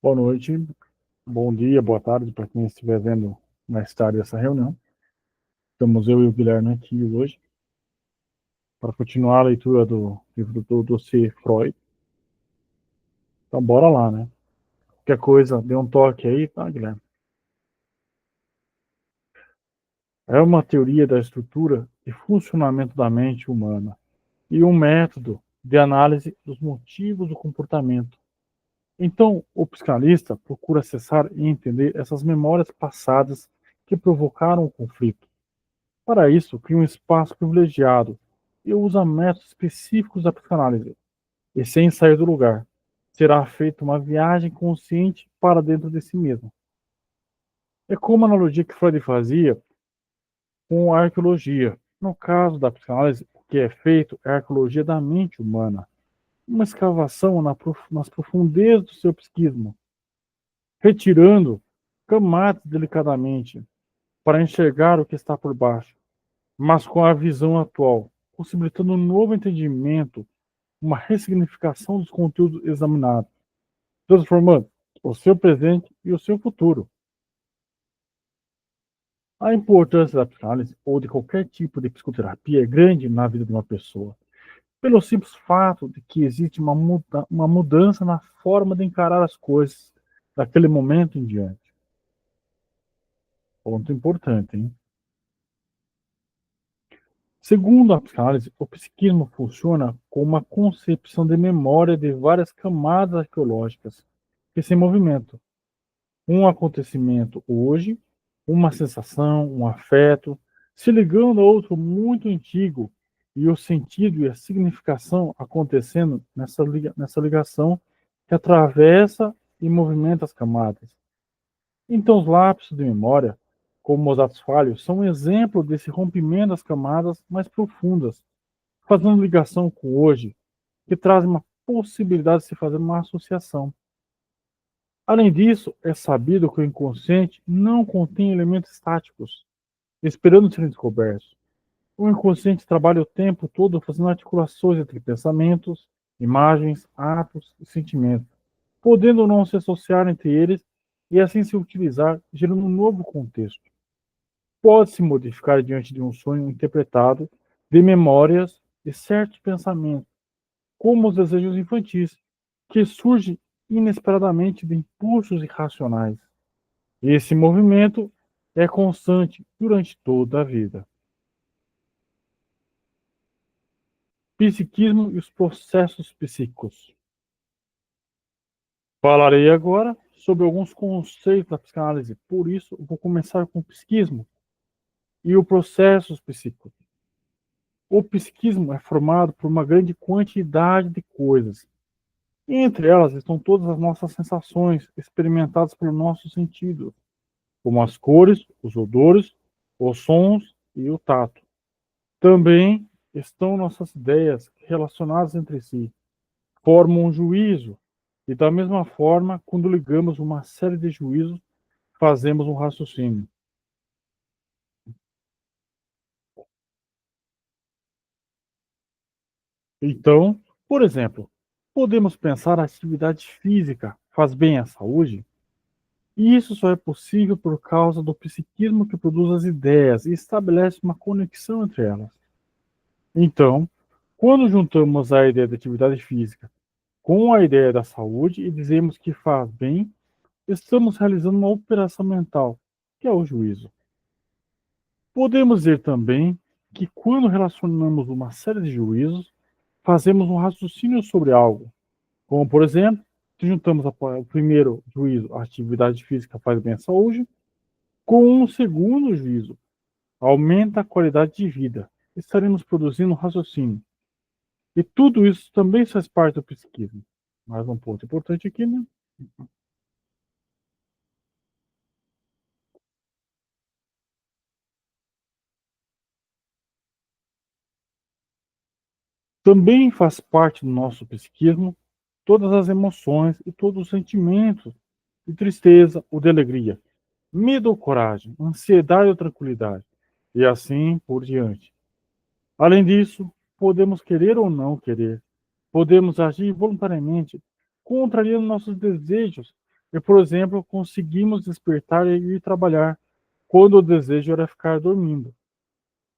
Boa noite, bom dia, boa tarde para quem estiver vendo mais tarde essa reunião. Estamos eu e o Guilherme aqui hoje para continuar a leitura do livro do dossiê Freud. Então, bora lá, né? Qualquer coisa, dê um toque aí, tá, Guilherme? É uma teoria da estrutura e funcionamento da mente humana e um método de análise dos motivos do comportamento. Então, o psicanalista procura acessar e entender essas memórias passadas que provocaram o conflito. Para isso, cria um espaço privilegiado e usa métodos específicos da psicanálise. E sem sair do lugar, será feita uma viagem consciente para dentro de si mesmo. É como a analogia que Freud fazia com a arqueologia. No caso da psicanálise, o que é feito é a arqueologia da mente humana, uma escavação nas profundezas do seu psiquismo, retirando camadas delicadamente para enxergar o que está por baixo, mas com a visão atual, possibilitando um novo entendimento, uma ressignificação dos conteúdos examinados, transformando o seu presente e o seu futuro. A importância da psicanálise ou de qualquer tipo de psicoterapia é grande na vida de uma pessoa, pelo simples fato de que existe uma mudança na forma de encarar as coisas daquele momento em diante. Ponto importante, hein? Segundo a psicanálise, o psiquismo funciona como uma concepção de memória de várias camadas arqueológicas que se movimentam. Um acontecimento hoje, uma sensação, um afeto, se ligando a outro muito antigo, e o sentido e a significação acontecendo nessa ligação que atravessa e movimenta as camadas. Então, os lapsos de memória, como os atos falhos, são um exemplo desse rompimento das camadas mais profundas, fazendo ligação com o hoje, que traz uma possibilidade de se fazer uma associação. Além disso, é sabido que o inconsciente não contém elementos estáticos, esperando serem descobertos. O inconsciente trabalha o tempo todo fazendo articulações entre pensamentos, imagens, atos e sentimentos, podendo ou não se associar entre eles e assim se utilizar, gerando um novo contexto. Pode-se modificar diante de um sonho interpretado de memórias de certos pensamentos, como os desejos infantis, que surgem inesperadamente de impulsos irracionais. Esse movimento é constante durante toda a vida. Psiquismo e os processos psíquicos. Falarei agora sobre alguns conceitos da psicanálise, por isso vou começar com o psiquismo e os processos psíquicos. O psiquismo é formado por uma grande quantidade de coisas. Entre elas estão todas as nossas sensações experimentadas pelo nosso sentido, como as cores, os odores, os sons e o tato. Também estão nossas ideias relacionadas entre si, formam um juízo, e da mesma forma, quando ligamos uma série de juízos, fazemos um raciocínio. Então, por exemplo, podemos pensar a atividade física faz bem à saúde? E isso só é possível por causa do psiquismo que produz as ideias e estabelece uma conexão entre elas. Então, quando juntamos a ideia da atividade física com a ideia da saúde e dizemos que faz bem, estamos realizando uma operação mental, que é o juízo. Podemos dizer também que quando relacionamos uma série de juízos, fazemos um raciocínio sobre algo, como por exemplo, se juntamos o primeiro juízo, a atividade física faz bem à saúde, com um segundo juízo, aumenta a qualidade de vida. Estaremos produzindo um raciocínio. E tudo isso também faz parte do psiquismo. Mais um ponto importante aqui, né? Também faz parte do nosso psiquismo todas as emoções e todos os sentimentos de tristeza ou de alegria, medo ou coragem, ansiedade ou tranquilidade, e assim por diante. Além disso, podemos querer ou não querer, podemos agir voluntariamente, contrariando nossos desejos, E, por exemplo, conseguimos despertar e ir trabalhar quando o desejo era ficar dormindo.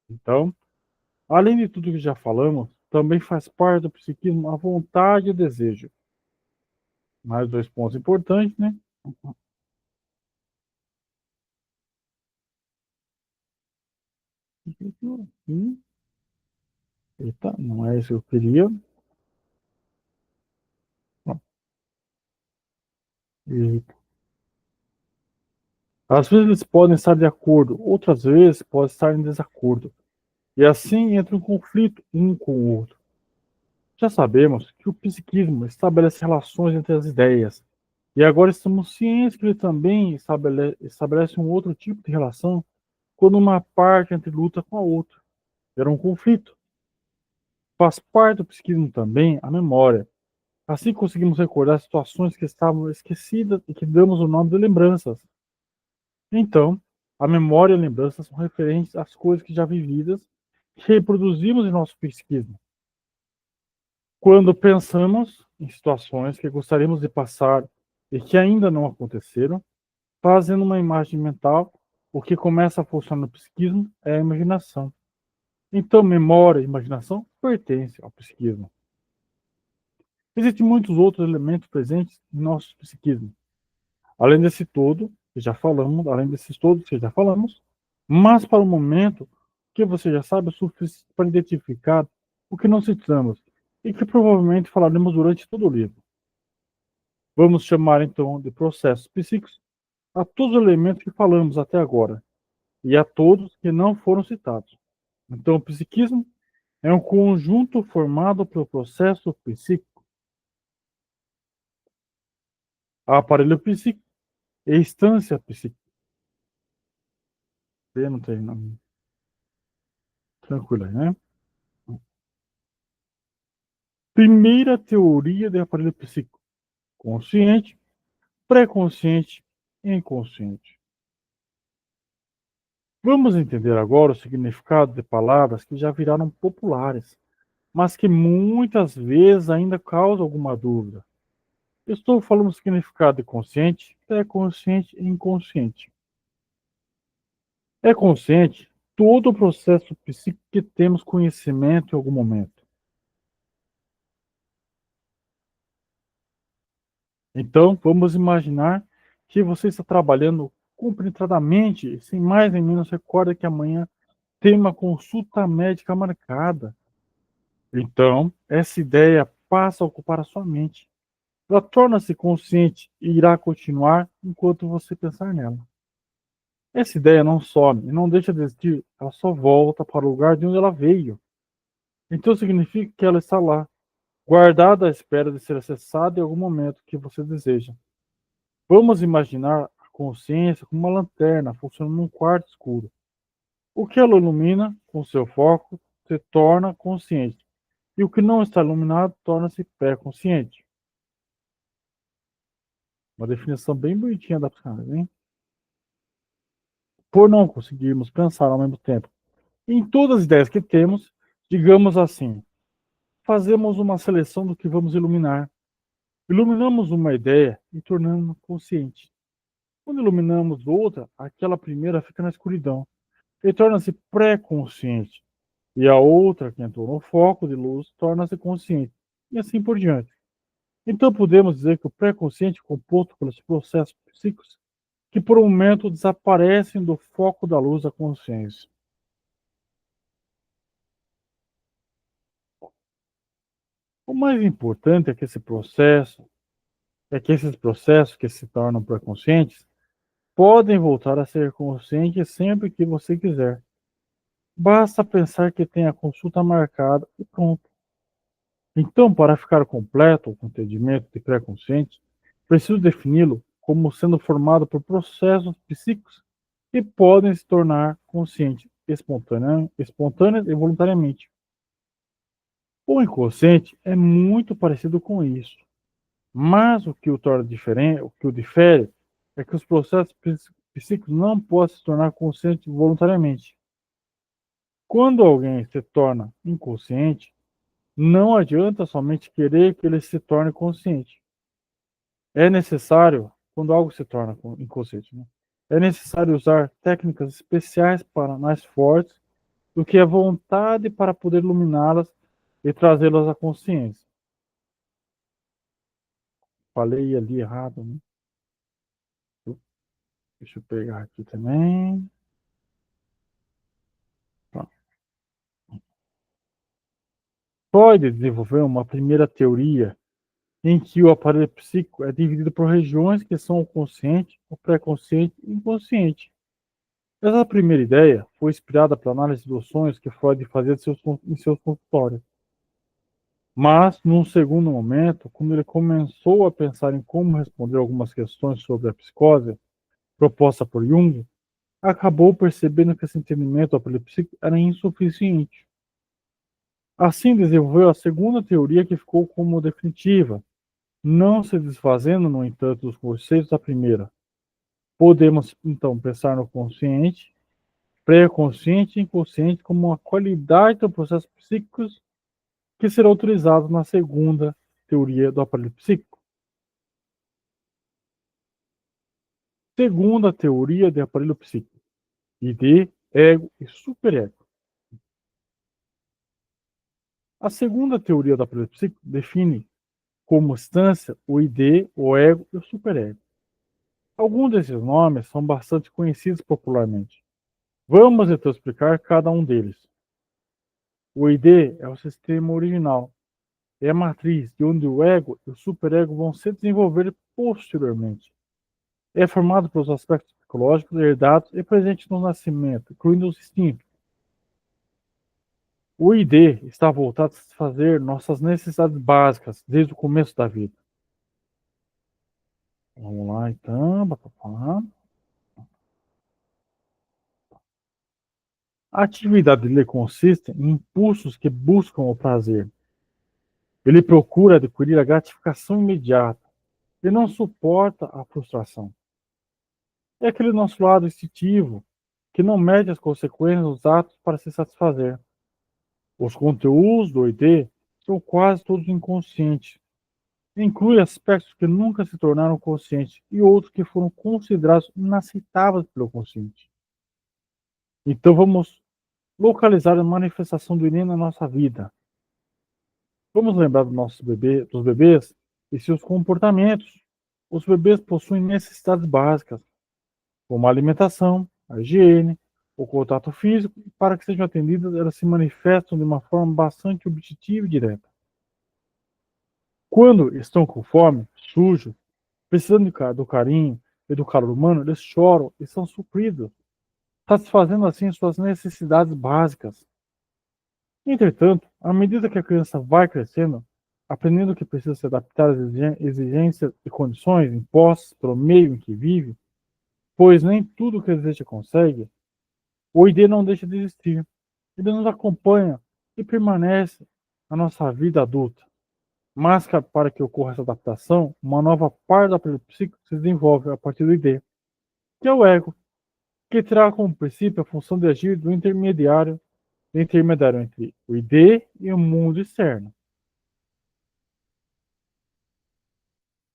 Então, além de tudo que já falamos, também faz parte do psiquismo a vontade e o desejo. Mais dois pontos importantes, né? Eita, não é isso que eu queria. E, às vezes eles podem estar de acordo, outras vezes podem estar em desacordo. E assim entra um conflito um com o outro. Já sabemos que o psiquismo estabelece relações entre as ideias. E agora estamos cientes que ele também estabelece um outro tipo de relação quando uma parte entre luta com a outra. Gera um conflito. Faz parte do psiquismo também a memória. Assim conseguimos recordar situações que estavam esquecidas e que damos o nome de lembranças. Então, a memória e a lembrança são referentes às coisas que já vividas que reproduzimos em nosso psiquismo. Quando pensamos em situações que gostaríamos de passar e que ainda não aconteceram, fazendo uma imagem mental, o que começa a funcionar no psiquismo é a imaginação. Então, memória e imaginação pertencem ao psiquismo. Existem muitos outros elementos presentes em nosso psiquismo, além desse todo que já falamos, além desses todos que já falamos, mas para o momento que você já sabe o suficiente para identificar o que não citamos e que provavelmente falaremos durante todo o livro. Vamos chamar então de processos psíquicos a todos os elementos que falamos até agora e a todos que não foram citados. Então, o psiquismo é um conjunto formado pelo processo psíquico, aparelho psíquico e instância psíquica. Não tem, não. Tranquilo aí, né? Primeira teoria de aparelho psíquico: consciente, pré-consciente e inconsciente. Vamos entender agora o significado de palavras que já viraram populares, mas que muitas vezes ainda causam alguma dúvida. Estou falando do significado de consciente, pré-consciente e inconsciente. É consciente todo o processo psíquico que temos conhecimento em algum momento. Então, vamos imaginar que você está trabalhando compenetradamente e, sem mais nem menos, recorda que amanhã tem uma consulta médica marcada. Então, essa ideia passa a ocupar a sua mente. Ela torna-se consciente e irá continuar enquanto você pensar nela. Essa ideia não some e não deixa de existir, ela só volta para o lugar de onde ela veio. Então significa que ela está lá, guardada à espera de ser acessada em algum momento que você deseja. Vamos imaginar a consciência como uma lanterna funcionando num quarto escuro. O que ela ilumina, com seu foco, se torna consciente. E o que não está iluminado torna-se pré-consciente. Uma definição bem bonitinha da psicanálise, hein? Por não conseguirmos pensar ao mesmo tempo em todas as ideias que temos, digamos assim, fazemos uma seleção do que vamos iluminar. Iluminamos uma ideia e tornamos consciente. Quando iluminamos outra, aquela primeira fica na escuridão e torna-se pré-consciente. E a outra, que entrou no foco de luz, torna-se consciente. E assim por diante. Então podemos dizer que o pré-consciente é composto pelos processos psíquicos que por um momento desaparecem do foco da luz da consciência. O mais importante é que esses processos que se tornam pré-conscientes podem voltar a ser conscientes sempre que você quiser. Basta pensar que tem a consulta marcada e pronto. Então, para ficar completo o entendimento de pré-consciente, preciso defini-lo como sendo formado por processos psíquicos que podem se tornar conscientes espontâneos e voluntariamente. O inconsciente é muito parecido com isso, mas o que o torna diferente, o que o difere, é que os processos psíquicos não podem se tornar conscientes voluntariamente. Quando alguém se torna inconsciente, não adianta somente querer que ele se torne consciente. É necessário quando algo se torna inconsciente, né? É necessário usar técnicas especiais para mais fortes do que a vontade para poder iluminá-las e trazê-las à consciência. Falei ali errado, né? Deixa eu pegar aqui também. Pronto. Freud desenvolveu uma primeira teoria em que o aparelho psíquico é dividido por regiões que são o consciente, o pré-consciente e o inconsciente. Essa primeira ideia foi inspirada pela análise dos sonhos que Freud fazia em seus consultórios. Mas, num segundo momento, quando ele começou a pensar em como responder algumas questões sobre a psicose proposta por Jung, acabou percebendo que esse entendimento do aparelho psíquico era insuficiente. Assim, desenvolveu a segunda teoria que ficou como definitiva, não se desfazendo, no entanto, dos conceitos da primeira. Podemos, então, pensar no consciente, pré-consciente e inconsciente como uma qualidade do processo psíquico que será utilizado na segunda teoria do aparelho psíquico. Segunda teoria de aparelho psíquico, id, ego e superego. A segunda teoria do aparelho psíquico define como instância o id, o ego e o superego. Alguns desses nomes são bastante conhecidos popularmente. Vamos então explicar cada um deles. O id é o sistema original, é a matriz de onde o ego e o superego vão se desenvolver posteriormente. É formado pelos aspectos psicológicos herdados e presentes no nascimento, incluindo os instintos. O ID está voltado a satisfazer nossas necessidades básicas desde o começo da vida. Vamos lá, então. A atividade dele consiste em impulsos que buscam o prazer. Ele procura adquirir a gratificação imediata e não suporta a frustração. É aquele nosso lado instintivo que não mede as consequências dos atos para se satisfazer. Os conteúdos do ID são quase todos inconscientes. Inclui aspectos que nunca se tornaram conscientes e outros que foram considerados inaceitáveis pelo consciente. Então vamos localizar a manifestação do ID na nossa vida. Vamos lembrar dos bebês e seus comportamentos. Os bebês possuem necessidades básicas, como a alimentação, a higiene, o contato físico, e para que sejam atendidas, elas se manifestam de uma forma bastante objetiva e direta. Quando estão com fome, sujos, precisando do carinho e do calor humano, eles choram e são supridos, satisfazendo assim suas necessidades básicas. Entretanto, à medida que a criança vai crescendo, aprendendo que precisa se adaptar às exigências e condições impostas pelo meio em que vive, pois nem tudo que deseja consegue, o ID não deixa de existir. Ele nos acompanha e permanece na nossa vida adulta. Mas para que ocorra essa adaptação, uma nova parte do aparelho psíquico se desenvolve a partir do ID, que é o ego, que terá como princípio a função de agir do intermediário entre o ID e o mundo externo.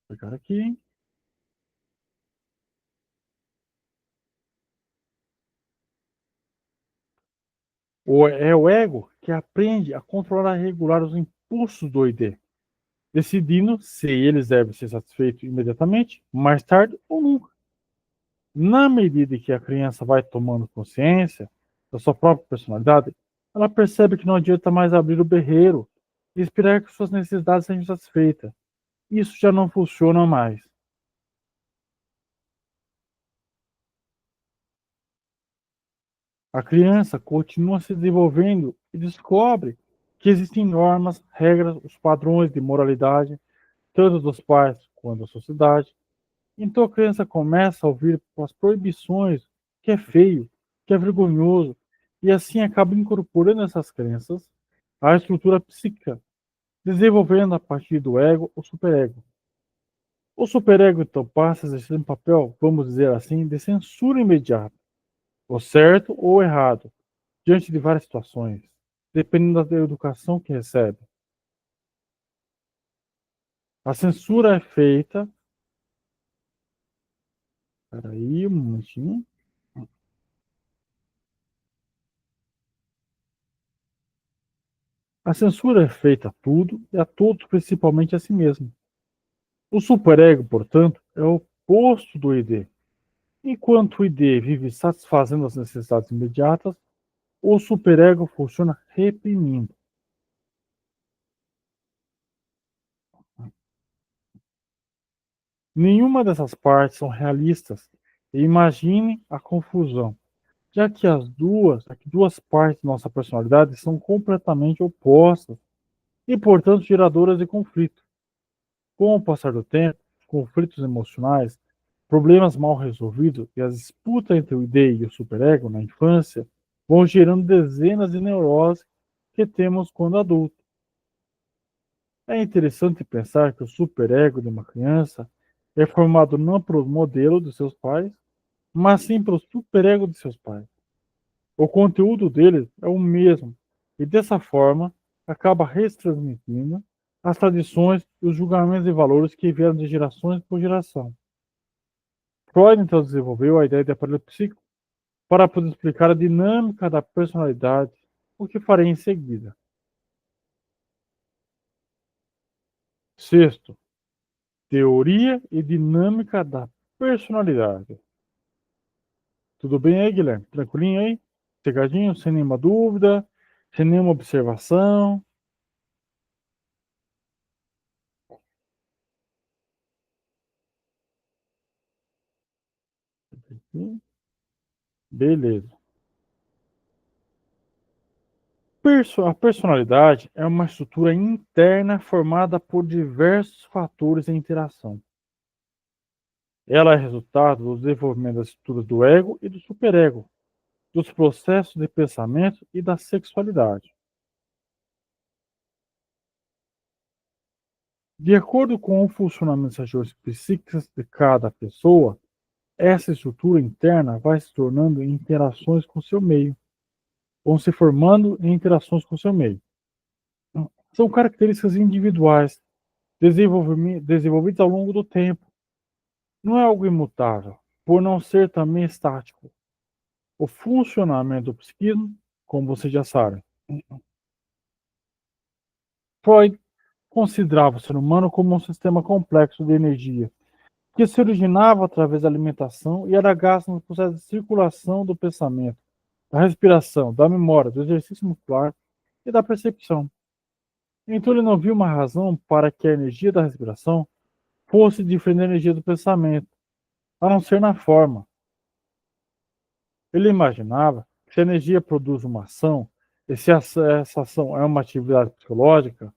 Vou pegar aqui. É o ego que aprende a controlar e regular os impulsos do ID, decidindo se eles devem ser satisfeitos imediatamente, mais tarde ou nunca. Na medida que a criança vai tomando consciência da sua própria personalidade, ela percebe que não adianta mais abrir o berreiro e esperar que suas necessidades sejam satisfeitas. Isso já não funciona mais. A criança continua se desenvolvendo e descobre que existem normas, regras, os padrões de moralidade, tanto dos pais quanto da sociedade. Então a criança começa a ouvir as proibições, que é feio, que é vergonhoso, e assim acaba incorporando essas crenças à estrutura psíquica, desenvolvendo a partir do ego o superego. O superego então passa a exercer um papel, vamos dizer assim, de censura imediata, o certo ou o errado, diante de várias situações, dependendo da educação que recebe. A censura é feita Peraí, um momentinho. A censura é feita a tudo e a todos, principalmente a si mesmo. O superego, portanto, é o oposto do ID. Enquanto o ID vive satisfazendo as necessidades imediatas, o superego funciona reprimindo. Nenhuma dessas partes são realistas. E imagine a confusão, já que duas partes da nossa personalidade são completamente opostas e, portanto, geradoras de conflito. Com o passar do tempo, conflitos emocionais, problemas mal resolvidos e as disputas entre o ID e o superego na infância vão gerando dezenas de neuroses que temos quando adultos. É interessante pensar que o superego de uma criança é formado não pelo modelo de seus pais, mas sim pelo superego de seus pais. O conteúdo deles é o mesmo e, dessa forma, acaba retransmitindo as tradições e os julgamentos e valores que vieram de gerações por geração. Freud então desenvolveu a ideia de aparelho psíquico para poder explicar a dinâmica da personalidade, o que farei em seguida. Sexto, teoria e dinâmica da personalidade. Tudo bem aí, Guilherme? Tranquilinho aí? Chegadinho, sem nenhuma dúvida, sem nenhuma observação? Beleza. A personalidade é uma estrutura interna formada por diversos fatores de interação. Ela é resultado do desenvolvimento das estruturas do ego e do superego, dos processos de pensamento e da sexualidade. De acordo com o funcionamento das regiões psíquicas de cada pessoa, essa estrutura interna vai se tornando em interações com seu meio, vão se formando em interações com seu meio. São características individuais, desenvolvidas ao longo do tempo. Não é algo imutável, por não ser também estático. O funcionamento do psiquismo, como vocês já sabem, Freud considerava o ser humano como um sistema complexo de energia, que se originava através da alimentação e era gasto no processo de circulação do pensamento, da respiração, da memória, do exercício muscular e da percepção. Então ele não viu uma razão para que a energia da respiração fosse diferente da energia do pensamento, a não ser na forma. Ele imaginava que se a energia produz uma ação, e se essa ação é uma atividade psicológica,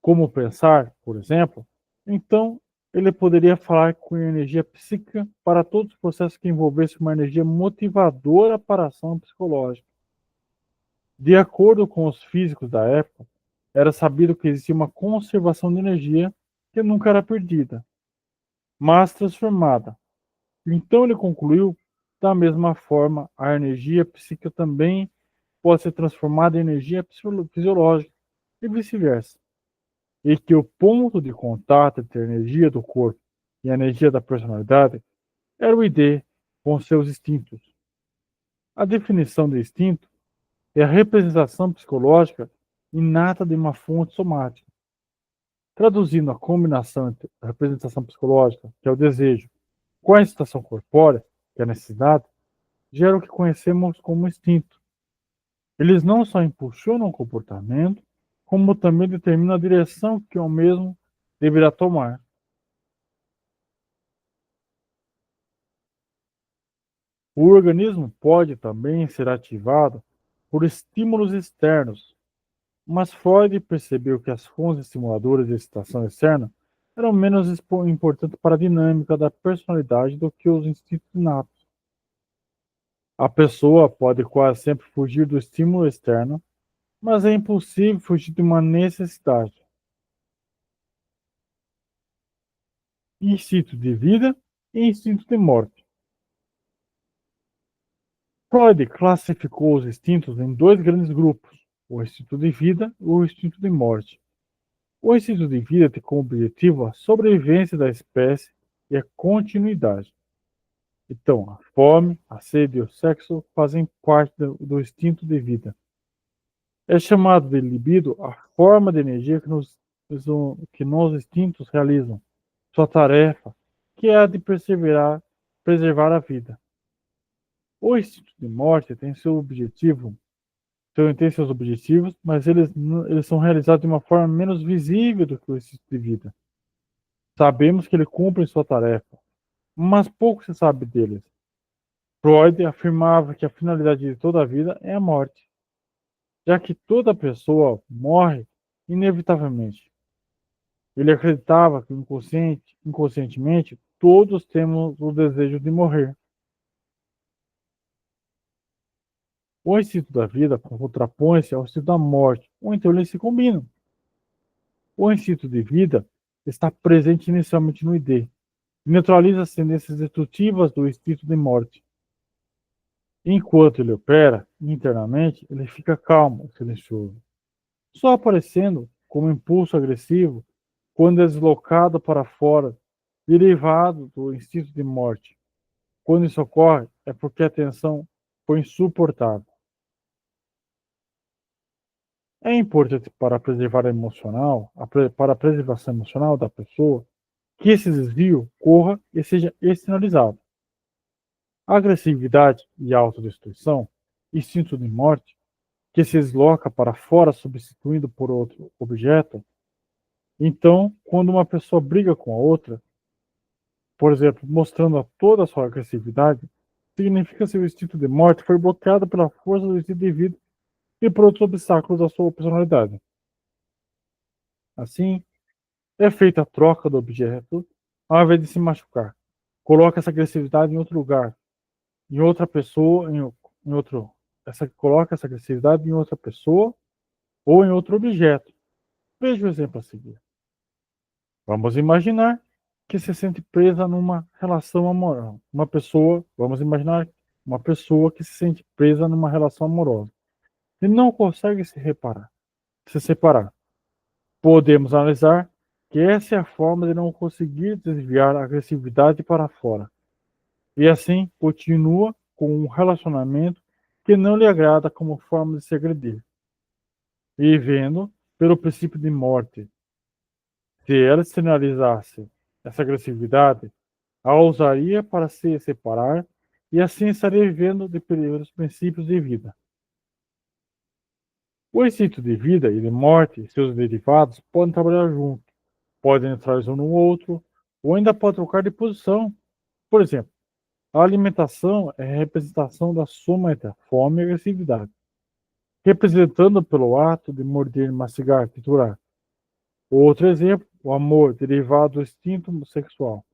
como pensar, por exemplo, então ele poderia falar com energia psíquica para todos os processos que envolvessem uma energia motivadora para a ação psicológica. De acordo com os físicos da época, era sabido que existia uma conservação de energia que nunca era perdida, mas transformada. Então ele concluiu, da mesma forma, a energia psíquica também pode ser transformada em energia fisiológica e vice-versa. E que o ponto de contato entre a energia do corpo e a energia da personalidade era o ID com seus instintos. A definição de instinto é a representação psicológica inata de uma fonte somática. Traduzindo a combinação entre a representação psicológica, que é o desejo, com a excitação corpórea, que é a necessidade, gera o que conhecemos como instinto. Eles não só impulsionam o comportamento, como também determinam a direção que o mesmo deverá tomar. O organismo pode também ser ativado por estímulos externos, mas Freud percebeu que as fontes estimuladoras de excitação externa eram menos importantes para a dinâmica da personalidade do que os instintos inatos. A pessoa pode quase sempre fugir do estímulo externo, mas é impossível fugir de uma necessidade. Instinto de vida e instinto de morte. Freud classificou os instintos em dois grandes grupos, o instinto de vida e o instinto de morte. O instinto de vida tem como objetivo a sobrevivência da espécie e a continuidade. Então, a fome, a sede e o sexo fazem parte do instinto de vida. É chamado de libido a forma de energia que nos instintos realizam sua tarefa, que é a de preservar a vida. O instinto de morte tem seus objetivos, mas eles são realizados de uma forma menos visível do que o instinto de vida. Sabemos que ele cumpre sua tarefa, mas pouco se sabe deles. Freud afirmava que a finalidade de toda a vida é a morte, já que toda pessoa morre inevitavelmente. Ele acreditava que inconscientemente, todos temos o desejo de morrer. O instinto da vida contrapõe-se ao instinto da morte, ou então eles se combinam. O instinto de vida está presente inicialmente no ID, e neutraliza as tendências destrutivas do instinto de morte. Enquanto ele opera internamente, ele fica calmo, silencioso, só aparecendo como impulso agressivo quando é deslocado para fora, derivado do instinto de morte. Quando isso ocorre, é porque a tensão foi insuportável. É importante para a preservação emocional da pessoa, que esse desvio corra e seja externalizado. A agressividade e a autodestruição, instinto de morte, que se desloca para fora substituindo por outro objeto. Então, quando uma pessoa briga com a outra, por exemplo, mostrando a toda a sua agressividade, significa que o instinto de morte foi bloqueado pela força do instinto de vida e por outros obstáculos da sua personalidade. Assim, é feita a troca do objeto ao invés de se machucar. Coloca essa agressividade em outro lugar, em outra pessoa, em outro. Coloca essa agressividade em outra pessoa ou em outro objeto. Veja o exemplo a seguir. Vamos imaginar que se sente presa numa relação amorosa. Vamos imaginar uma pessoa que se sente presa numa relação amorosa e não consegue se separar. Podemos analisar que essa é a forma de não conseguir desviar a agressividade para fora. E assim continua com um relacionamento que não lhe agrada como forma de se agredir. E vendo, pelo princípio de morte, se ela externalizasse essa agressividade, a usaria para se separar e assim estaria vivendo de pelos princípios de vida. O instinto de vida e de morte e seus derivados podem trabalhar juntos, podem entrar um no outro, ou ainda podem trocar de posição. Por exemplo, a alimentação é a representação da soma entre a fome e a agressividade, representando pelo ato de morder, mastigar, triturar. Outro exemplo, o amor derivado do instinto sexual.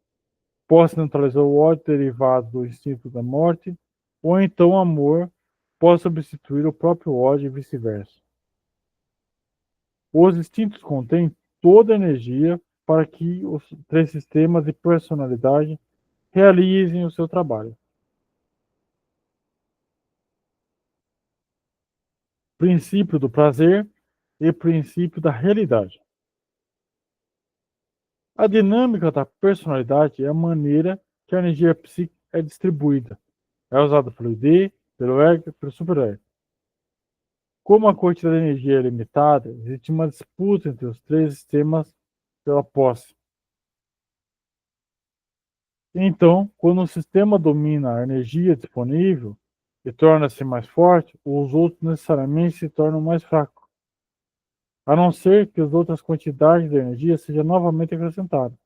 Pode neutralizar o ódio derivado do instinto da morte, ou então o amor pode substituir o próprio ódio e vice-versa. Os instintos contêm toda a energia para que os três sistemas de personalidade realizem o seu trabalho. Princípio do prazer e princípio da realidade. A dinâmica da personalidade é a maneira que a energia psíquica é distribuída. É usada pelo ID, pelo ego e pelo superego. Como a quantidade de energia é limitada, existe uma disputa entre os três sistemas pela posse. Então, quando um sistema domina a energia disponível e torna-se mais forte, os outros necessariamente se tornam mais fracos, a não ser que as outras quantidades de energia sejam novamente acrescentadas.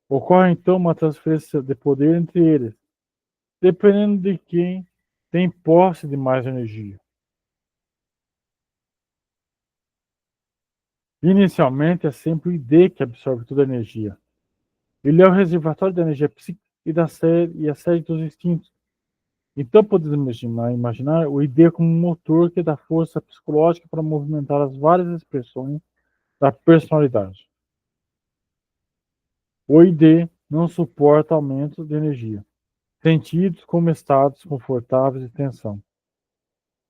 Ocorre então uma transferência de poder entre eles, dependendo de quem tem posse de mais energia. Inicialmente é sempre o ID que absorve toda a energia. Ele é o reservatório da energia psíquica e a sede dos instintos. Então podemos imaginar o ID como um motor que dá força psicológica para movimentar as várias expressões da personalidade. O ID não suporta aumento de energia, sentidos como estados confortáveis de tensão.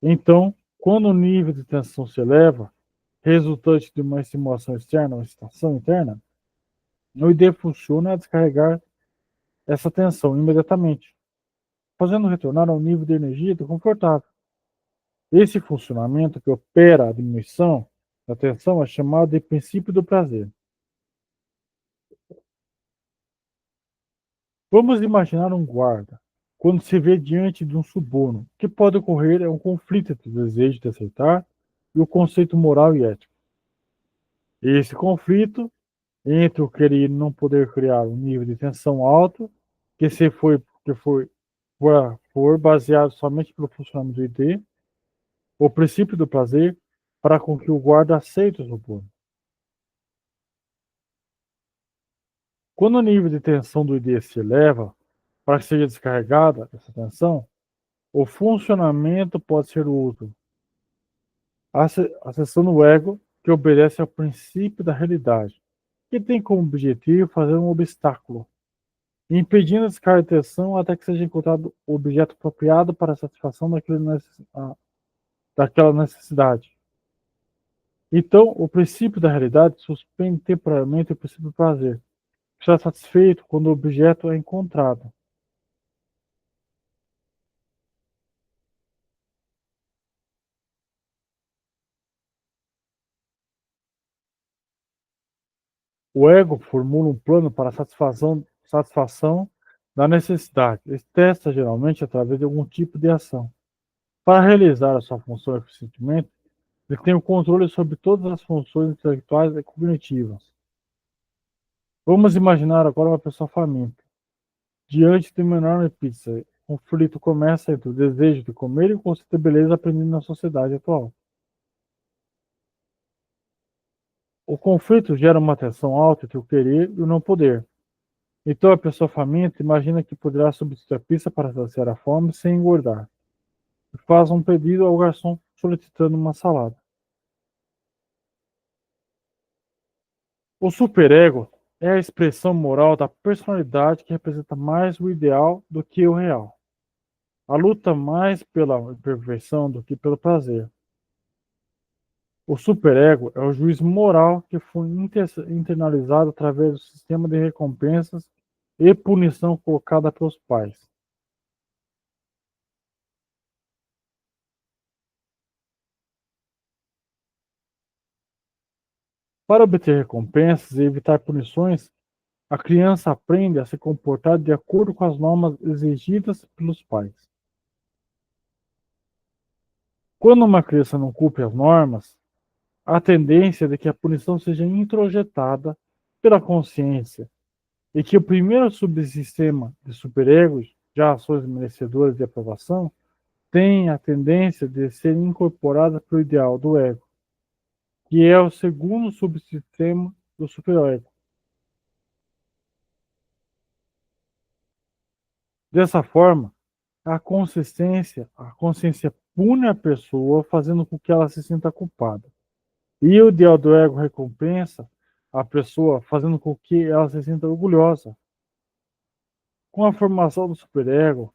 Então, quando o nível de tensão se eleva, resultante de uma estimulação externa, uma excitação interna, o ID funciona a descarregar essa tensão imediatamente, fazendo retornar ao nível de energia confortável. Esse funcionamento que opera a diminuição da tensão é chamado de princípio do prazer. Vamos imaginar um guarda. Quando se vê diante de um suborno, o que pode ocorrer é um conflito entre o desejo de aceitar e o conceito moral e ético. Esse conflito entre o querer e não poder criar um nível de tensão alto, que for baseado somente pelo funcionamento do ID, o princípio do prazer, para com que o guarda aceite o suborno. Quando o nível de tensão do ID se eleva, para que seja descarregada essa tensão, o funcionamento pode ser útil, acessando o ego, que obedece ao princípio da realidade, que tem como objetivo fazer um obstáculo, impedindo a descarga de tensão até que seja encontrado o objeto apropriado para a satisfação daquela necessidade. Então, o princípio da realidade suspende temporariamente o princípio do prazer, que será satisfeito quando o objeto é encontrado. O ego formula um plano para a satisfação da necessidade. Ele testa geralmente através de algum tipo de ação. Para realizar a sua função eficientemente, ele tem o controle sobre todas as funções intelectuais e cognitivas. Vamos imaginar agora uma pessoa faminta. Diante de uma enorme pizza, o conflito começa entre o desejo de comer e o conceito de beleza aprendido na sociedade atual. O conflito gera uma tensão alta entre o querer e o não poder. Então a pessoa faminta imagina que poderá substituir a pizza para saciar a fome sem engordar. E faz um pedido ao garçom solicitando uma salada. O superego é a expressão moral da personalidade que representa mais o ideal do que o real. A luta mais pela perfeição do que pelo prazer. O superego é o juiz moral que foi internalizado através do sistema de recompensas e punição colocada pelos pais. Para obter recompensas e evitar punições, a criança aprende a se comportar de acordo com as normas exigidas pelos pais. Quando uma criança não cumpre as normas, a tendência é de que a punição seja introjetada pela consciência e que o primeiro subsistema de superegos, já ações merecedoras de aprovação, tem a tendência de ser incorporada pelo ideal do ego, que é o segundo subsistema do superego. Dessa forma, a consciência pune a pessoa, fazendo com que ela se sinta culpada. E o ideal do ego recompensa a pessoa, fazendo com que ela se sinta orgulhosa. Com a formação do superego,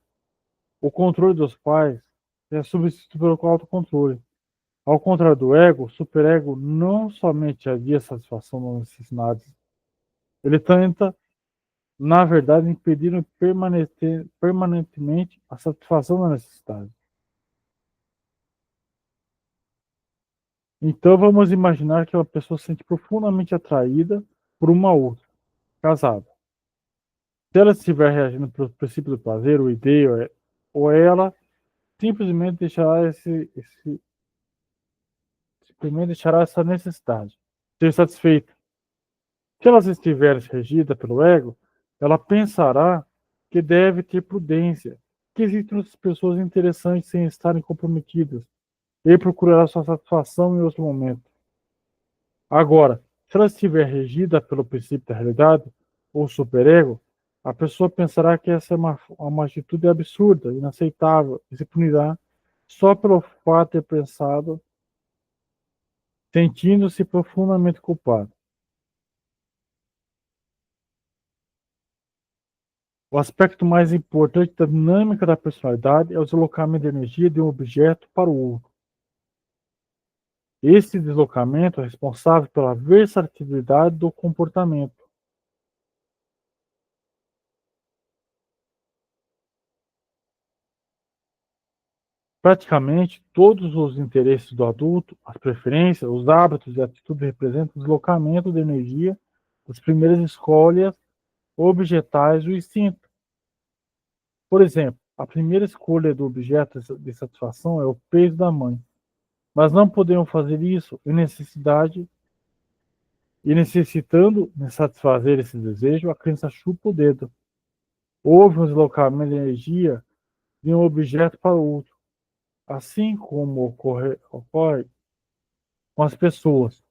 o controle dos pais é substituído pelo autocontrole. Ao contrário do ego, o superego não somente adia a satisfação das necessidades, ele tenta, na verdade, impedir permanentemente a satisfação da necessidade. Então vamos imaginar que uma pessoa se sente profundamente atraída por uma outra, casada. Se ela estiver reagindo pelo princípio do prazer, o ideia, ou ela simplesmente deixará essa necessidade ser satisfeita. Se ela estiver regida pelo ego, ela pensará que deve ter prudência, que existem outras pessoas interessantes sem estarem comprometidas, e procurará sua satisfação em outro momento. Agora, se ela estiver regida pelo princípio da realidade, ou superego, a pessoa pensará que essa é uma atitude absurda, inaceitável, e se punirá só pelo fato de ter pensado, sentindo-se profundamente culpado. O aspecto mais importante da dinâmica da personalidade é o deslocamento de energia de um objeto para o outro. Esse deslocamento é responsável pela versatilidade do comportamento. Praticamente todos os interesses do adulto, as preferências, os hábitos e atitudes representam o deslocamento de energia das primeiras escolhas objetais do instinto. Por exemplo, a primeira escolha do objeto de satisfação é o peito da mãe, mas não podemos fazer isso necessitando de satisfazer esse desejo, a criança chupa o dedo. Houve um deslocamento de energia de um objeto para o outro, assim como ocorre com as pessoas,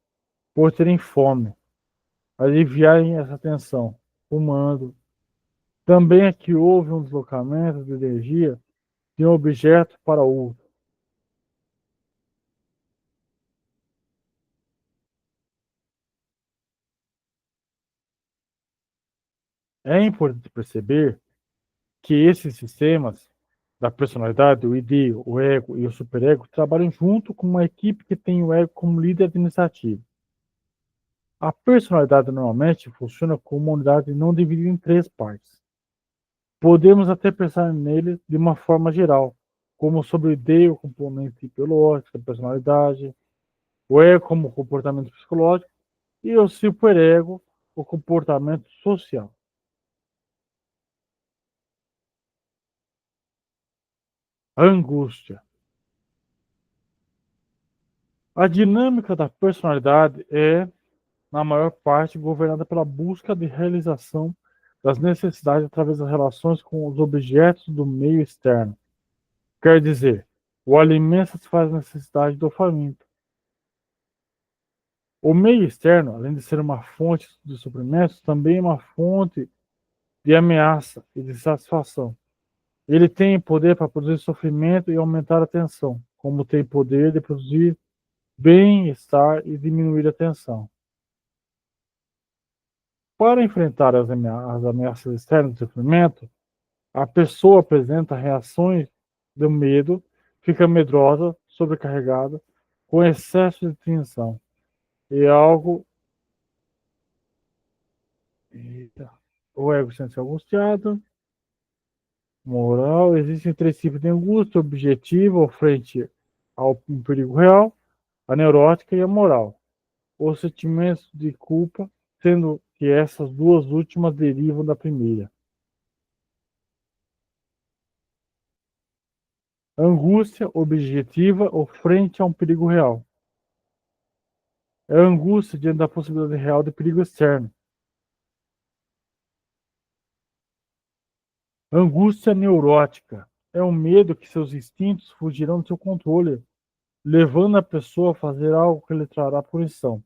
por terem fome, aliviarem essa tensão, fumando. Também aqui houve um deslocamento de energia de um objeto para outro. É importante perceber que esses sistemas da personalidade, o ID, o ego e o superego, trabalham junto com uma equipe que tem o ego como líder administrativo. A personalidade normalmente funciona como uma unidade não dividida em três partes. Podemos até pensar nele de uma forma geral, como sobre o ID, o componente biológico da personalidade, o ego como comportamento psicológico e o superego, o comportamento social. Angústia. A dinâmica da personalidade é, na maior parte, governada pela busca de realização das necessidades através das relações com os objetos do meio externo. Quer dizer, o alimento satisfaz a necessidade do faminto. O meio externo, além de ser uma fonte de suprimentos, também é uma fonte de ameaça e de satisfação. Ele tem poder para produzir sofrimento e aumentar a tensão, como tem poder de produzir bem-estar e diminuir a tensão. Para enfrentar as ameaças externas de sofrimento, a pessoa apresenta reações do medo, fica medrosa, sobrecarregada, com excesso de tensão. E algo. Eita. O ego sente-se angustiado. Moral. Existem três tipos de angústia: objetiva, ou frente ao um perigo real, a neurótica e a moral. Os sentimentos de culpa, sendo que essas duas últimas derivam da primeira. Angústia objetiva ou frente a um perigo real. É a angústia diante da possibilidade real de perigo externo. Angústia neurótica é o medo que seus instintos fugirão do seu controle, levando a pessoa a fazer algo que lhe trará punição.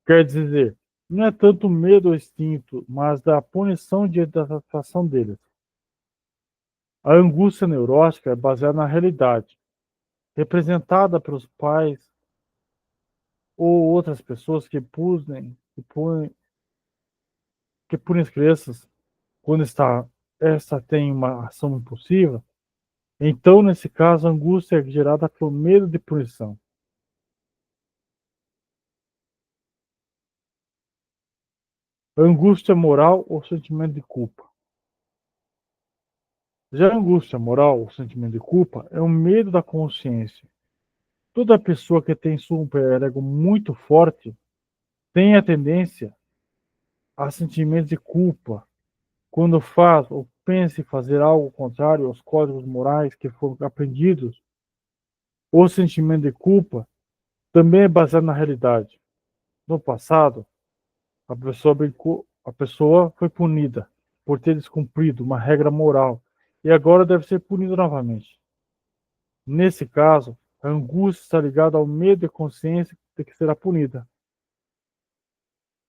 Quer dizer, não é tanto medo ou instinto, mas da punição diante da satisfação deles. A angústia neurótica é baseada na realidade, representada pelos pais ou outras pessoas que punem as crianças quando esta tem uma ação impulsiva. Então, nesse caso, a angústia é gerada pelo medo de punição. Angústia moral ou sentimento de culpa. Já a angústia moral ou sentimento de culpa é o medo da consciência. Toda pessoa que tem superego muito forte tem a tendência a sentimentos de culpa quando faz ou pensa em fazer algo contrário aos códigos morais que foram aprendidos. O sentimento de culpa também é baseado na realidade. No passado, a pessoa foi punida por ter descumprido uma regra moral e agora deve ser punida novamente. Nesse caso, a angústia está ligada ao medo e consciência de que será punida.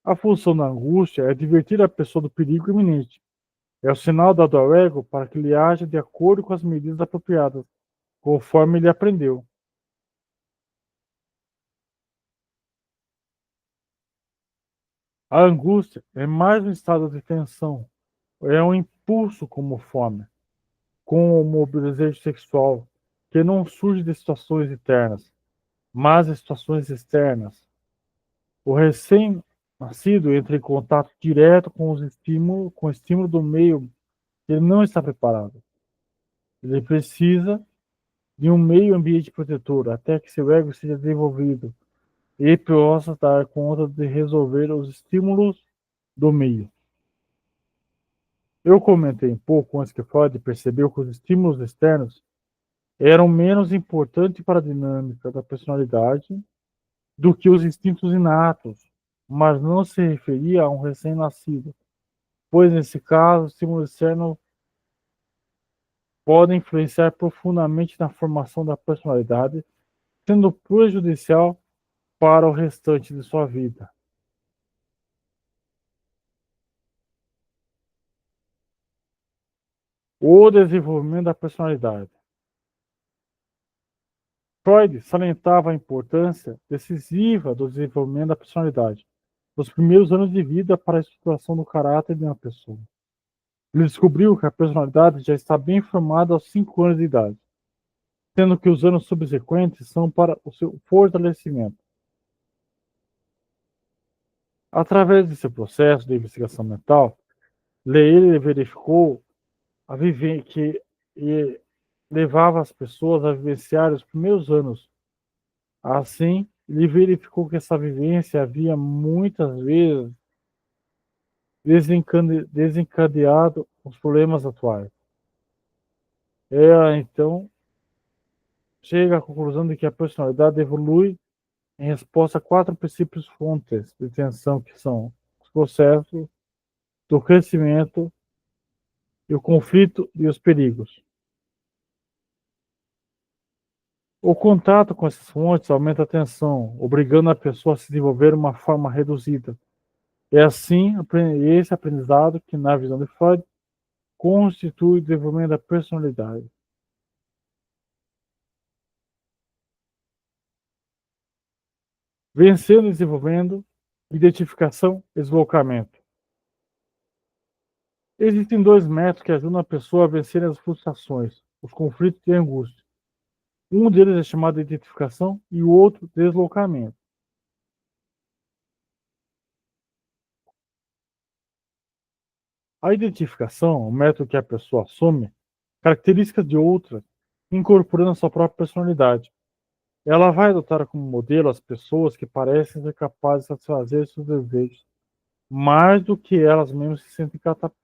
A função da angústia é advertir a pessoa do perigo iminente. É o sinal dado ao ego para que ele haja de acordo com as medidas apropriadas, conforme ele aprendeu. A angústia é mais um estado de tensão, é um impulso como fome, como o desejo sexual, que não surge de situações internas, mas de situações externas. O recém-nascido entra em contato direto com o estímulo do meio que ele não está preparado. Ele precisa de um meio ambiente protetor até que seu ego seja desenvolvido e possa dar conta de resolver os estímulos do meio. Eu comentei um pouco antes que Freud percebeu que os estímulos externos eram menos importantes para a dinâmica da personalidade do que os instintos inatos, mas não se referia a um recém-nascido, pois nesse caso, o estímulo externo pode influenciar profundamente na formação da personalidade, sendo prejudicial para o restante de sua vida. O desenvolvimento da personalidade. Freud salientava a importância decisiva do desenvolvimento da personalidade nos primeiros anos de vida para a estruturação do caráter de uma pessoa. Ele descobriu que a personalidade já está bem formada aos 5 anos de idade, sendo que os anos subsequentes são para o seu fortalecimento. Através desse processo de investigação mental, Leire verificou que levava as pessoas a vivenciar os primeiros anos. Assim, ele verificou que essa vivência havia muitas vezes desencadeado os problemas atuais. Então, chega à conclusão de que a personalidade evolui em resposta a 4 princípios fontes de tensão, que são os processos do crescimento e o conflito e os perigos. O contato com essas fontes aumenta a tensão, obrigando a pessoa a se desenvolver de uma forma reduzida. É assim esse aprendizado que, na visão de Freud, constitui o desenvolvimento da personalidade. Vencendo e desenvolvendo identificação e deslocamento. Existem 2 métodos que ajudam a pessoa a vencer as frustrações, os conflitos e a angústia. Um deles é chamado de identificação e o outro deslocamento. A identificação é o método que a pessoa assume características de outra, incorporando a sua própria personalidade. Ela vai adotar como modelo as pessoas que parecem ser capazes de satisfazer seus desejos, mais do que elas mesmas se sentem capazes.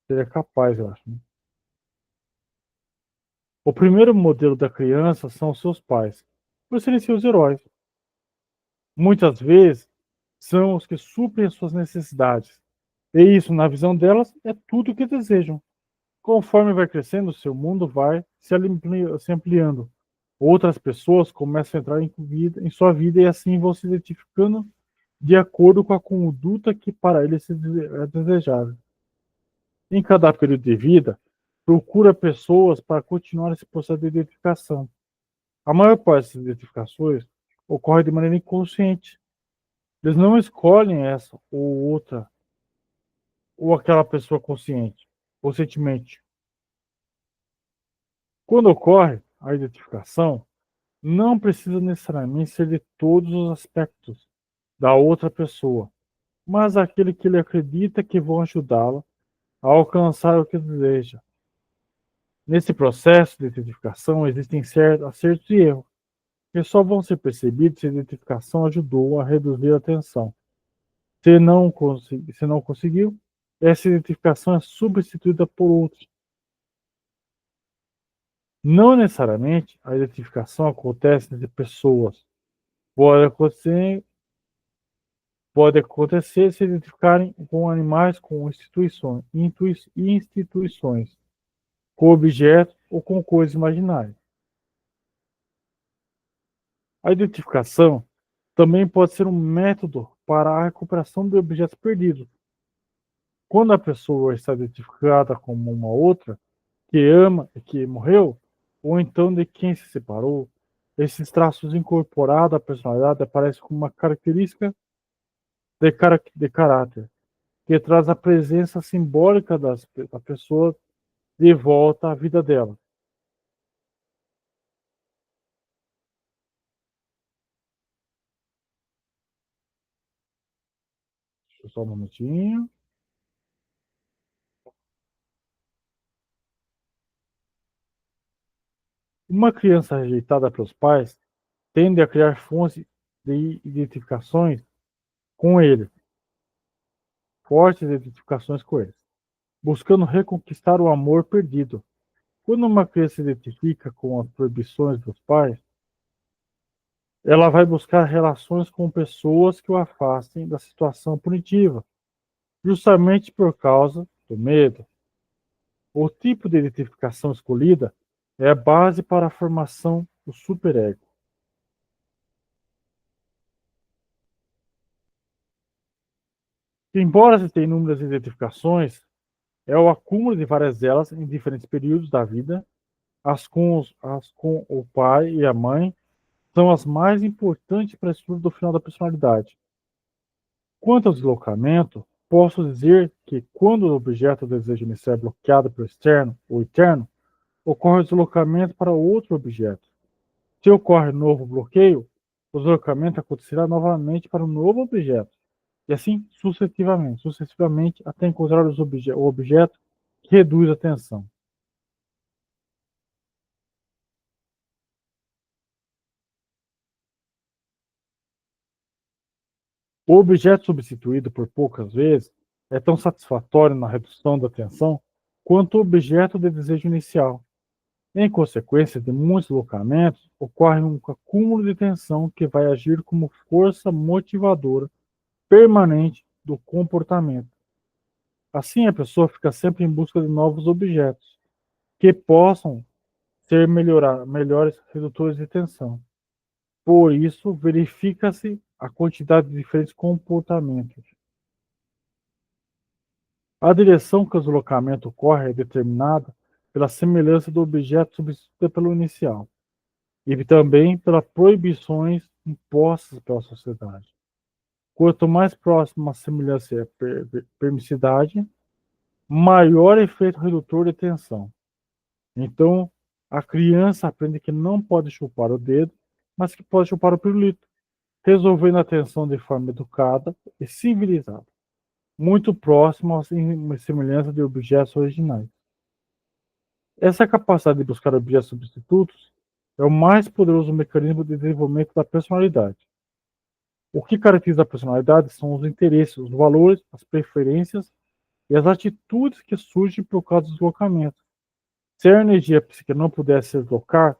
Seria capaz, eu acho. Né? O primeiro modelo da criança são os seus pais, por serem seus heróis. Muitas vezes são os que suprem as suas necessidades. E isso, na visão delas, é tudo o que desejam. Conforme vai crescendo, seu mundo vai se ampliando. Outras pessoas começam a entrar em sua vida e assim vão se identificando de acordo com a conduta que para eles é desejável. Em cada período de vida, procura pessoas para continuar esse processo de identificação. A maior parte dessas identificações ocorre de maneira inconsciente. Eles não escolhem essa ou outra, ou aquela pessoa conscientemente. Quando ocorre a identificação, não precisa necessariamente ser de todos os aspectos da outra pessoa, mas aquele que ele acredita que vão ajudá-la a alcançar o que deseja. Nesse processo de identificação existem acertos e erros, que só vão ser percebidos se a identificação ajudou a reduzir a tensão. Se não conseguiu, essa identificação é substituída por outra. Não necessariamente a identificação acontece entre pessoas. Pode acontecer, pode acontecer se identificarem com animais, com instituições, com objetos ou com coisas imaginárias. A identificação também pode ser um método para a recuperação de objetos perdidos. Quando a pessoa está identificada como uma outra, que ama e que morreu, ou então de quem se separou, esses traços incorporados à personalidade aparecem como uma característica de caráter, que traz a presença simbólica da pessoa de volta à vida dela. Deixa eu só um minutinho. Uma criança rejeitada pelos pais tende a criar fontes de identificações com ele, fortes identificações com ele, buscando reconquistar o amor perdido. Quando uma criança se identifica com as proibições dos pais, ela vai buscar relações com pessoas que o afastem da situação punitiva, justamente por causa do medo. O tipo de identificação escolhida é a base para a formação do superego. Embora se tenha inúmeras identificações, é o acúmulo de várias delas em diferentes períodos da vida. As com o pai e a mãe são as mais importantes para o estudo do final da personalidade. Quanto ao deslocamento, posso dizer que quando o objeto do desejo inicial é bloqueado pelo externo ou interno, ocorre o deslocamento para outro objeto. Se ocorre novo bloqueio, o deslocamento acontecerá novamente para um novo objeto, e assim sucessivamente até encontrar o objeto que reduz a tensão. O objeto substituído por poucas vezes é tão satisfatório na redução da tensão quanto o objeto de desejo inicial. Em consequência de muitos deslocamentos, ocorre um acúmulo de tensão que vai agir como força motivadora permanente do comportamento. Assim, a pessoa fica sempre em busca de novos objetos que possam ser melhores redutores de tensão. Por isso, verifica-se a quantidade de diferentes comportamentos. A direção que o deslocamento ocorre é determinada pela semelhança do objeto substituído pelo inicial e também pelas proibições impostas pela sociedade. Quanto mais próxima a semelhança e a permissividade, maior efeito redutor de tensão. Então, a criança aprende que não pode chupar o dedo, mas que pode chupar o pirulito, resolvendo a tensão de forma educada e civilizada, muito próxima à semelhança de objetos originais. Essa capacidade de buscar objetos substitutos é o mais poderoso mecanismo de desenvolvimento da personalidade. O que caracteriza a personalidade são os interesses, os valores, as preferências e as atitudes que surgem por causa do deslocamento. Se a energia psíquica não pudesse se deslocar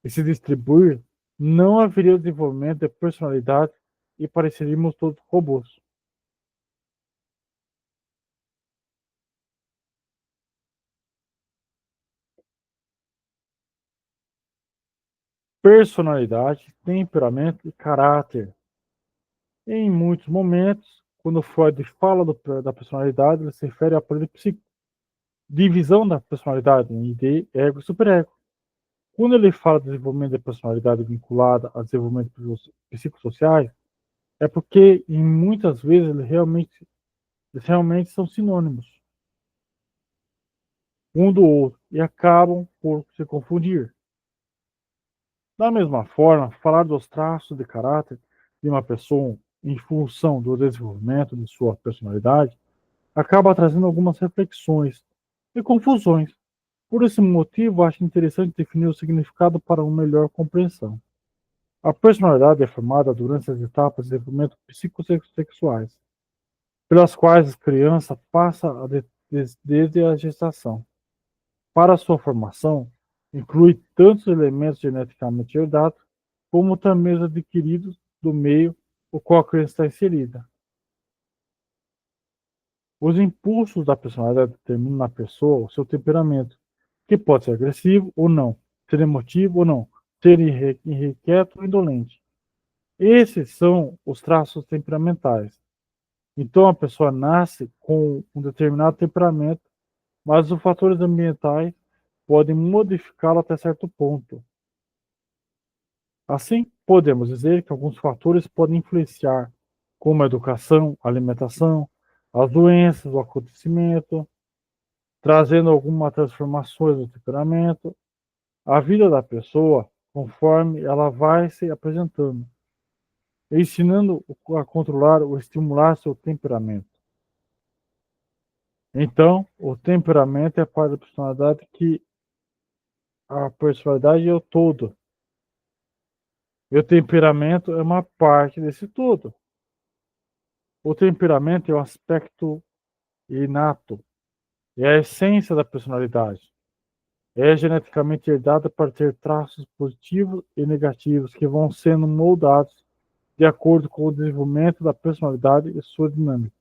e se distribuir, não haveria o desenvolvimento de personalidade e pareceríamos todos robôs. Personalidade, temperamento e caráter. Em muitos momentos, quando Freud fala da personalidade, ele se refere à divisão da personalidade em id, ego e superego. Quando ele fala de desenvolvimento da personalidade vinculada a desenvolvimento psicossociais, é porque, em muitas vezes, eles realmente são sinônimos um do outro e acabam por se confundir. Da mesma forma, falar dos traços de caráter de uma pessoa em função do desenvolvimento de sua personalidade acaba trazendo algumas reflexões e confusões. Por esse motivo, acho interessante definir o significado para uma melhor compreensão. A personalidade é formada durante as etapas de desenvolvimento psicossexuais, pelas quais a criança passa desde a gestação. Para sua formação, inclui tanto os elementos geneticamente herdados, como também os adquiridos do meio no qual a criança está inserida. Os impulsos da personalidade determinam na pessoa o seu temperamento, que pode ser agressivo ou não, ser emotivo ou não, ser irrequieto ou indolente. Esses são os traços temperamentais. Então a pessoa nasce com um determinado temperamento, mas os fatores ambientais podem modificá-lo até certo ponto. Assim, podemos dizer que alguns fatores podem influenciar, como a educação, a alimentação, as doenças, o acontecimento, trazendo algumas transformações no temperamento, a vida da pessoa, conforme ela vai se apresentando, ensinando a controlar ou estimular seu temperamento. Então, o temperamento é a parte da personalidade que A personalidade é o todo. E o temperamento é uma parte desse todo. O temperamento é o aspecto inato, é a essência da personalidade. É geneticamente herdada para ter traços positivos e negativos que vão sendo moldados de acordo com o desenvolvimento da personalidade e sua dinâmica.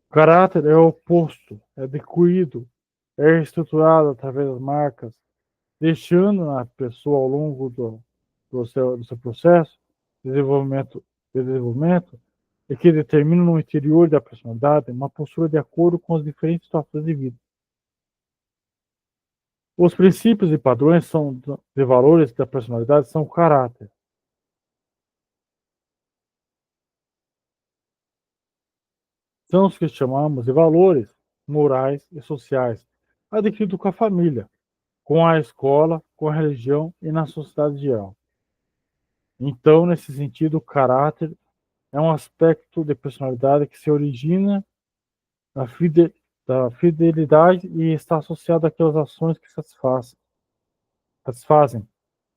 O caráter é o oposto, é adquirido, é estruturado através das marcas, deixando na pessoa ao longo do seu processo de desenvolvimento e que determina no interior da personalidade uma postura de acordo com as diferentes situações de vida. Os princípios e padrões de valores da personalidade são o caráter. São os que chamamos de valores morais e sociais, adquiridos com a família, com a escola, com a religião e na sociedade geral. Então, nesse sentido, o caráter é um aspecto de personalidade que se origina da, da fidelidade e está associado àquelas ações que satisfazem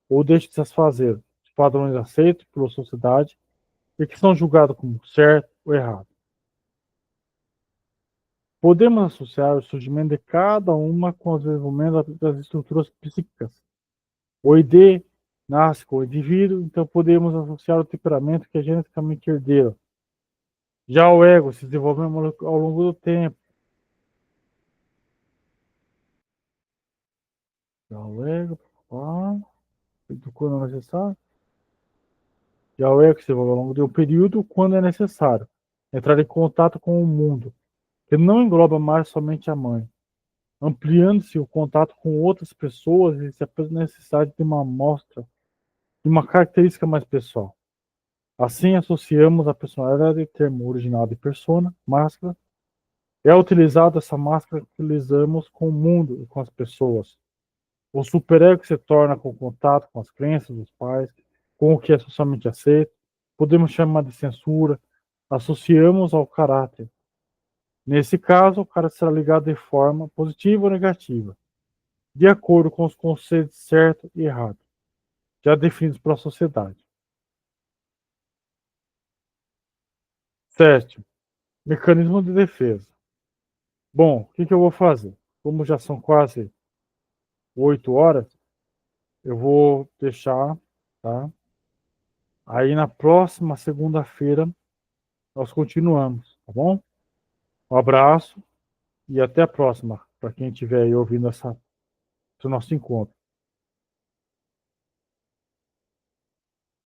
ou deixam de satisfazer os padrões aceitos pela sociedade e que são julgados como certo ou errado. Podemos associar o surgimento de cada uma com o desenvolvimento das estruturas psíquicas. O ID nasce com o indivíduo, então podemos associar o temperamento que é geneticamente herdeiro. Já o ego se desenvolve ao longo do tempo. Já o ego, quando é necessário. Já o ego se desenvolve ao longo de um período quando é necessário. Entrar em contato com o mundo, que não engloba mais somente a mãe. Ampliando-se o contato com outras pessoas, existe apenas necessidade de uma amostra, de uma característica mais pessoal. Assim, associamos a personalidade termo original de persona, máscara. É utilizada essa máscara que utilizamos com o mundo e com as pessoas. O superego se torna com contato com as crenças dos pais, com o que é socialmente aceito. Podemos chamar de censura. Associamos ao caráter. Nesse caso, o caráter será ligado de forma positiva ou negativa, de acordo com os conceitos certo e errado, já definidos pela sociedade. Sétimo, mecanismo de defesa. Bom, o que eu vou fazer? Como já são quase 8 horas, eu vou deixar, tá? Aí na próxima segunda-feira nós continuamos, tá bom? Um abraço e até a próxima, para quem estiver aí ouvindo esse nosso encontro.